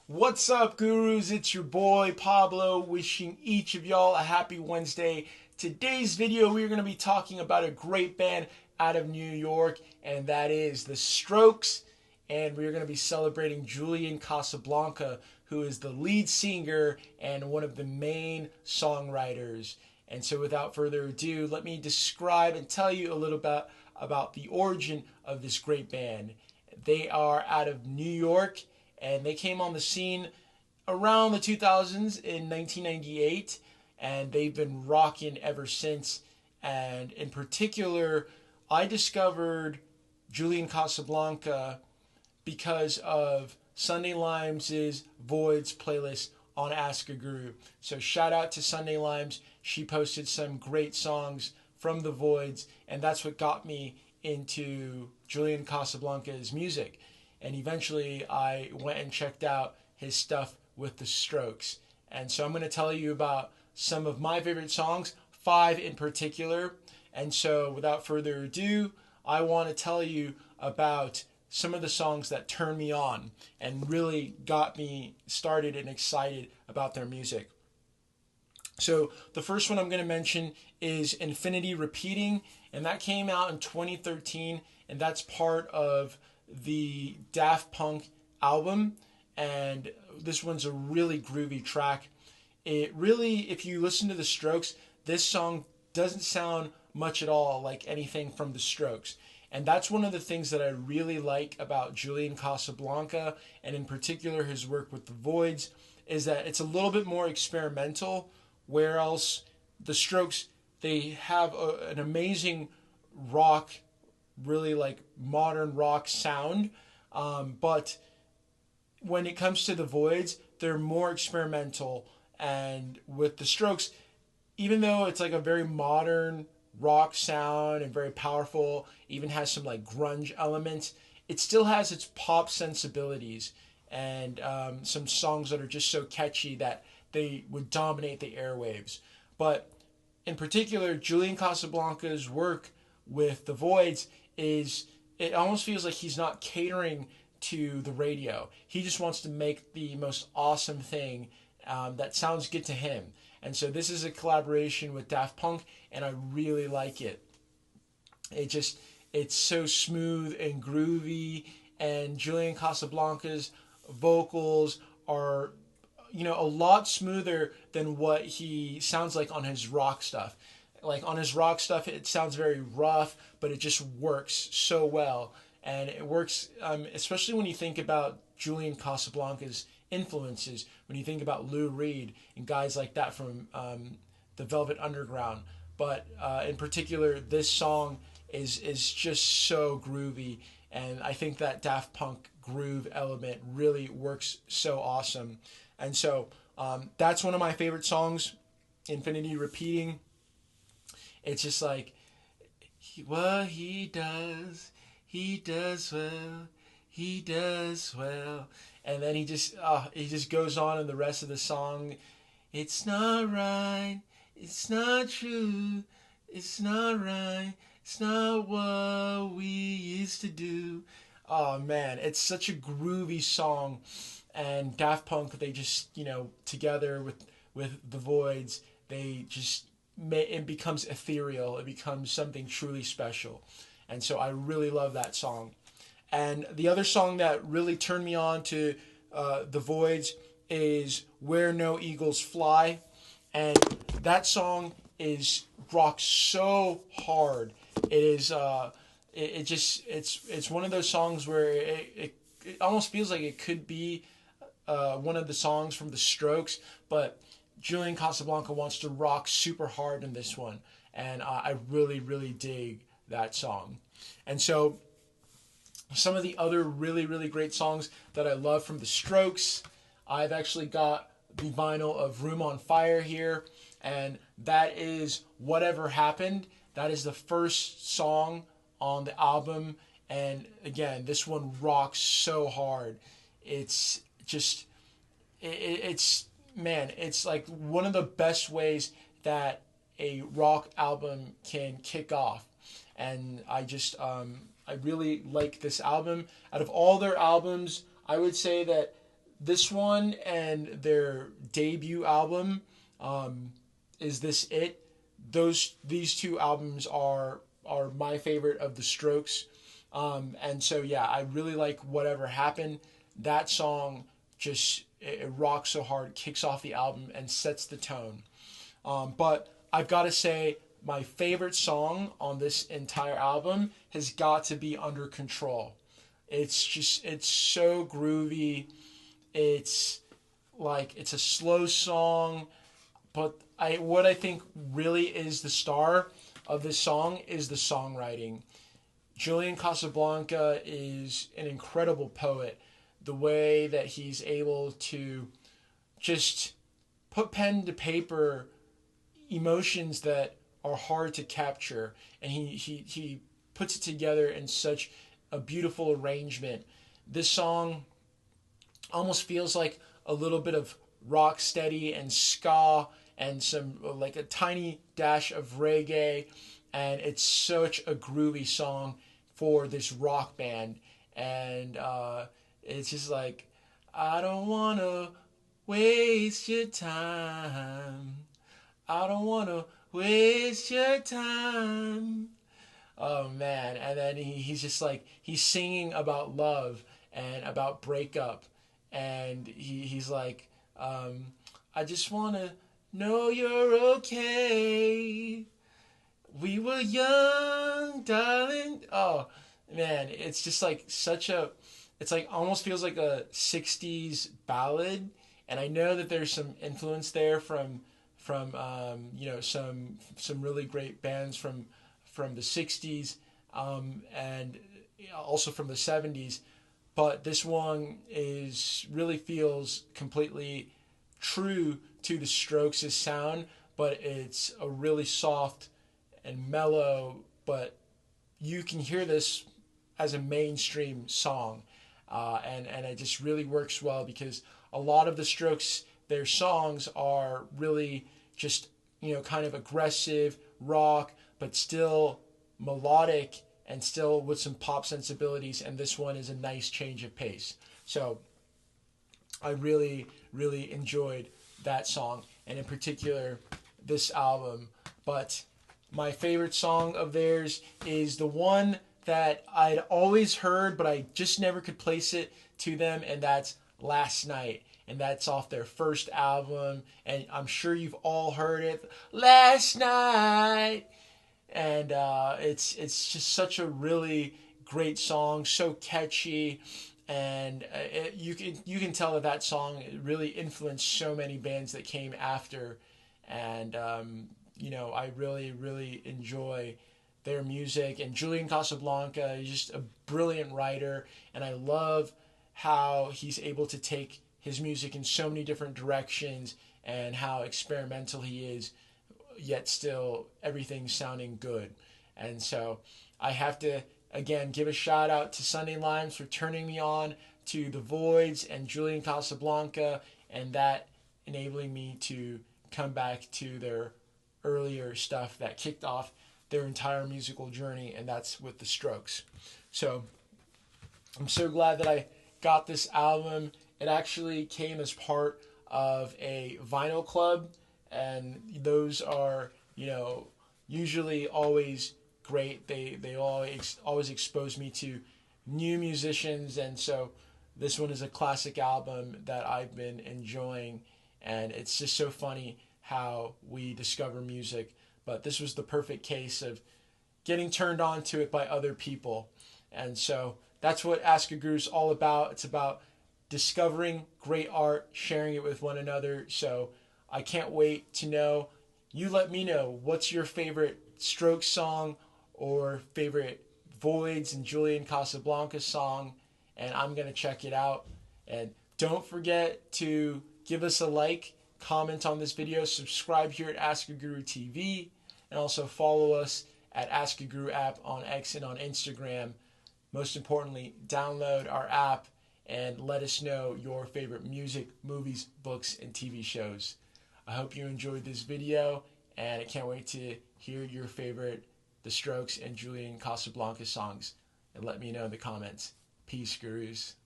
What's up, gurus? It's your boy Pablo, wishing each of y'all a happy Wednesday. Today's video, we're going to be talking about a great band out of New York, and that is The Strokes. And we're going to be celebrating Julian Casablancas, who is the lead singer and one of the main songwriters. And so, without further ado, let me describe and tell you a little bit about the origin of this great band. They are out of New York, and they came on the scene around the 2000s in 1998, and they've been rocking ever since. And in particular, I discovered Julian Casablanca because of Sunday Limes' Voids playlist on Ask a Guru. So shout out to Sunday Limes. She posted some great songs from the Voids, and that's what got me into Julian Casablancas' music. And eventually I went and checked out his stuff with the Strokes. And so I'm going to tell you about some of my favorite songs, 5 in particular. And so without further ado, I want to tell you about some of the songs that turned me on and really got me started and excited about their music. So the first one I'm going to mention is Infinity Repeating, and that came out in 2013, and that's part of the Daft Punk album. And this one's a really groovy track. It really, if you listen to the Strokes, this song doesn't sound much at all like anything from the Strokes. And that's one of the things that I really like about Julian Casablancas, and in particular his work with the Voids, is that it's a little bit more experimental, where else the Strokes, they have an amazing rock, really like modern rock sound, but when it comes to the Voids, they're more experimental. And with the Strokes, even though it's like a very modern rock sound and very powerful, even has some like grunge elements, it still has its pop sensibilities, and some songs that are just so catchy that they would dominate the airwaves. But in particular, Julian Casablancas' work with the Voids is, it almost feels like he's not catering to the radio. He just wants to make the most awesome thing that sounds good to him. And so this is a collaboration with Daft Punk, and I really like it. It's so smooth and groovy, and Julian Casablancas' vocals are, a lot smoother than what he sounds like on his rock stuff. Like on his rock stuff, it sounds very rough, but it just works so well. And it works, especially when you think about Julian Casablancas' influences, when you think about Lou Reed and guys like that from the Velvet Underground. But in particular, this song is just so groovy, and I think that Daft Punk groove element really works so awesome. And so that's one of my favorite songs, Infinity Repeating. It's just like, what he does well, he does well. And then he just goes on in the rest of the song. It's not right, it's not true, it's not right, it's not what we used to do. Oh man, it's such a groovy song. And Daft Punk, they just, together with the Voids, they just, it becomes ethereal. It becomes something truly special. And so I really love that song. And the other song that really turned me on to the Voids is Where No Eagles Fly. And that song is rocks so hard. It is it's one of those songs where it almost feels like it could be one of the songs from the Strokes, but Julian Casablancas wants to rock super hard in this one, and I really, really dig that song. And so some of the other really, really great songs that I love from the Strokes, I've actually got the vinyl of Room on Fire here, and that is Whatever Happened. That is the first song on the album, and again, this one rocks so hard. It's just, it's man, it's like one of the best ways that a rock album can kick off. And I really like this album. Out of all their albums, I would say that this one and their debut album, Is This It? These two albums are my favorite of the Strokes. And so yeah, I really like Whatever Happened. That song just it rocks so hard, kicks off the album and sets the tone. But I've got to say, my favorite song on this entire album has got to be Under Control. It's so groovy. It's it's a slow song, but what I think really is the star of this song is the songwriting. Julian Casablanca is an incredible poet. The way that he's able to just put pen to paper emotions that are hard to capture, and he puts it together in such a beautiful arrangement. This song almost feels like a little bit of rock steady and ska and some like a tiny dash of reggae, and it's such a groovy song for this rock band. And it's just like, I don't want to waste your time. I don't want to waste your time. Oh man. And then he's just like, he's singing about love and about breakup. And he's like, I just want to know you're okay. We were young, darling. Oh man, it's just like it's like almost feels like a 60s ballad. And I know that there's some influence there from some really great bands from the 60s, and also from the 70s. But this one really feels completely true to the Strokes' sound, but it's a really soft and mellow, but you can hear this as a mainstream song. And it just really works well because a lot of the Strokes, their songs are really just, kind of aggressive rock, but still melodic and still with some pop sensibilities. And this one is a nice change of pace. So I really, really enjoyed that song, and in particular, this album. But my favorite song of theirs is the one that I'd always heard, but I just never could place it to them, and that's Last Night. And that's off their first album, and I'm sure you've all heard it. Last Night! And it's just such a really great song, so catchy, and you can tell that song really influenced so many bands that came after, and I really, really enjoy their music. And Julian Casablanca is just a brilliant writer, and I love how he's able to take his music in so many different directions and how experimental he is, yet still everything's sounding good. And so I have to, again, give a shout out to Sunday Limes for turning me on to The Voids and Julian Casablanca, and that enabling me to come back to their earlier stuff that kicked off their entire musical journey, and that's with the Strokes. So I'm so glad that I got this album. It actually came as part of a vinyl club, and those are, usually always great. They always expose me to new musicians, and so this one is a classic album that I've been enjoying, and it's just so funny how we discover music. But this was the perfect case of getting turned on to it by other people. And so that's what Ask a Guru is all about. It's about discovering great art, sharing it with one another. So I can't wait to know. You let me know, what's your favorite Strokes song or favorite Voids and Julian Casablanca song, and I'm going to check it out. And don't forget to give us a like, comment on this video, subscribe here at Ask a Guru TV, and also follow us at Ask a Guru app on X and on Instagram. Most importantly, download our app and let us know your favorite music, movies, books, and TV shows. I hope you enjoyed this video, and I can't wait to hear your favorite The Strokes and Julian Casablanca songs. And let me know in the comments. Peace, Gurus.